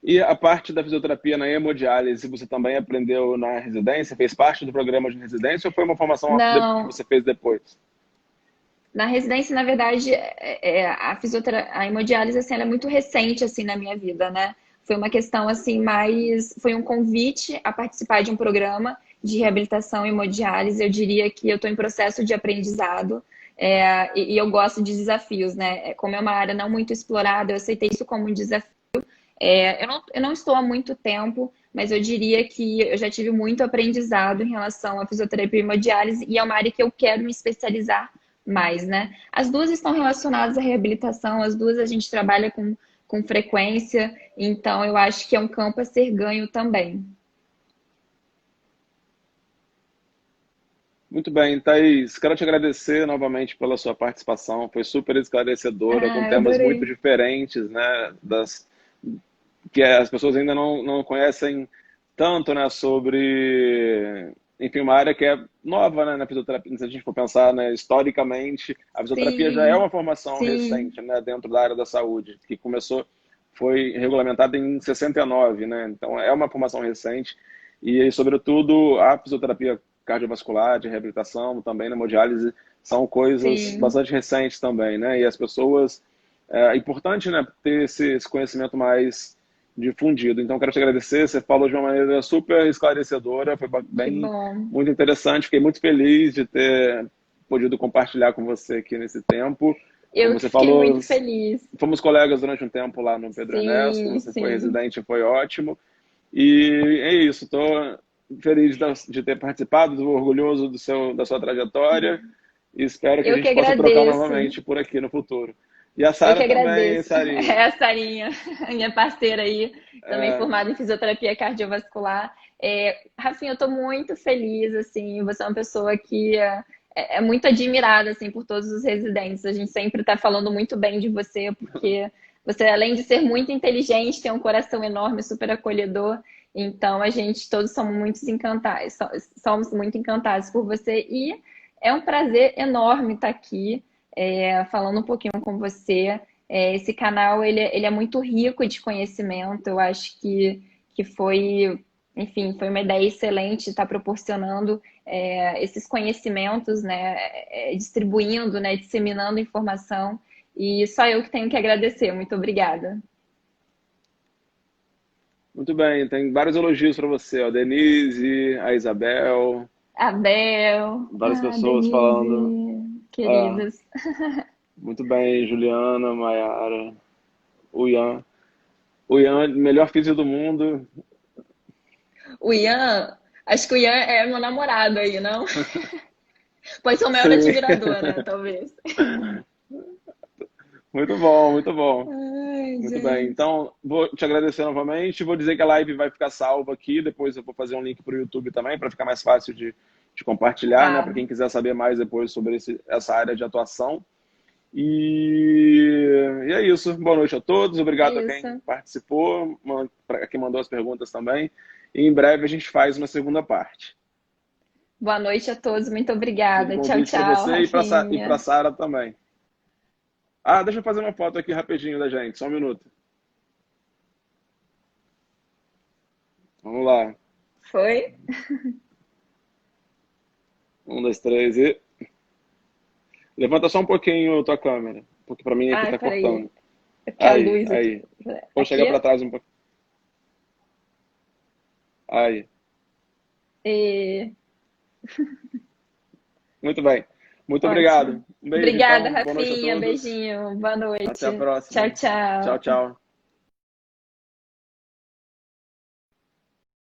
E a parte da fisioterapia na hemodiálise, você também aprendeu na residência? Fez parte do programa de residência ou foi uma formação que Não, você fez depois? na residência, na verdade, a hemodiálise, assim, ela é muito recente, assim, na minha vida, né? Foi uma questão, assim, mais... Foi um convite a participar de um programa de reabilitação em hemodiálise. Eu diria que eu estou em processo de aprendizado, e eu gosto de desafios, né? Como é uma área não muito explorada, eu aceitei isso como um desafio. Eu não estou há muito tempo, mas eu diria que eu já tive muito aprendizado em relação à fisioterapia e hemodiálise, e é uma área que eu quero me especializar mais, né? As duas estão relacionadas à reabilitação, as duas a gente trabalha com frequência, então eu acho que é um campo a ser ganho também. Muito bem, Thaís. Quero te agradecer novamente pela sua participação. Foi super esclarecedora, com Ah, eu temas muito adorei. diferentes, né? Que as pessoas ainda não conhecem tanto, né? Sobre, enfim, uma área que é nova, né? Na fisioterapia. Se a gente for pensar, né? Historicamente, a fisioterapia já é Sim, uma formação sim, recente, né? Dentro da área da saúde, que foi regulamentada em 69, né? Então, é uma formação recente. E, sobretudo, a fisioterapia cardiovascular, de reabilitação, também na hemodiálise, são coisas sim. bastante recentes também, né? E as pessoas... É importante, né, ter esse conhecimento mais difundido. Então, quero te agradecer. Você falou de uma maneira super esclarecedora, foi Que bem, bom. muito interessante. Fiquei muito feliz de ter podido compartilhar com você aqui nesse tempo. Eu Como que você fiquei falou, muito feliz. fomos colegas durante um tempo lá no Pedro Ernesto. Sim, Você foi sim. residente, foi ótimo. E é isso. Estou feliz de ter participado, orgulhoso da sua trajetória. E espero que a Eu que gente possa trocar agradeço. novamente por aqui no futuro. E a Eu Sara que também, hein, agradeço. Sarinha? É a Sarinha, minha parceira aí, também É, formada em fisioterapia cardiovascular. Rafinha, eu estou muito feliz, assim, você é uma pessoa que é muito admirada, assim, por todos os residentes. A gente sempre está falando muito bem de você, porque você, além de ser muito inteligente, tem um coração enorme, super acolhedor. Então, a gente todos somos muito encantados, somos muito encantados por você. E é um prazer enorme estar aqui falando um pouquinho com você. Esse canal ele é muito rico de conhecimento. Eu acho que foi, enfim, foi uma ideia excelente estar proporcionando esses conhecimentos, né, distribuindo, né, disseminando informação. E só eu que tenho que agradecer. Muito obrigada. Muito bem, tem vários elogios para você, ó. Denise, a Isabel, Abel, várias pessoas falando. Denise, Ah, queridos. muito bem, Juliana, Maiara, o Ian. O Ian, melhor físico do mundo. O Ian, acho que o Ian é meu namorado aí, não? Pode ser o maior Sim, admirador, né? Talvez. muito bom, muito bom. Ai, Muito bem, gente. então vou te agradecer novamente. Vou dizer que a live vai ficar salva aqui. Depois eu vou fazer um link para o YouTube também, para ficar mais fácil de compartilhar, né? Para Tá. quem quiser saber mais depois sobre essa área de atuação. E é isso. Boa noite a todos. É Obrigado a quem isso. participou, para quem mandou as perguntas também. E em breve a gente faz uma segunda parte. Boa noite a todos. Muito Fica o obrigada. Tchau, convite para tchau, você e para Rafinha. Sara também. Ah, deixa eu fazer uma foto aqui rapidinho da gente, só um minuto. Vamos lá. Foi? Um, dois, três e. Levanta só um pouquinho a tua câmera, porque para mim aqui Ai, tá peraí. cortando. É porque a Aí, luz aqui. aí. Ou chegar para Aqui? trás um pouquinho. Aí. E... Muito bem. Muito Ótimo. obrigado. Um beijo, Obrigada, então. Boa noite a Rafinha. todos. Beijinho. Boa Até a noite. Tchau, próxima. Tchau, tchau. tchau.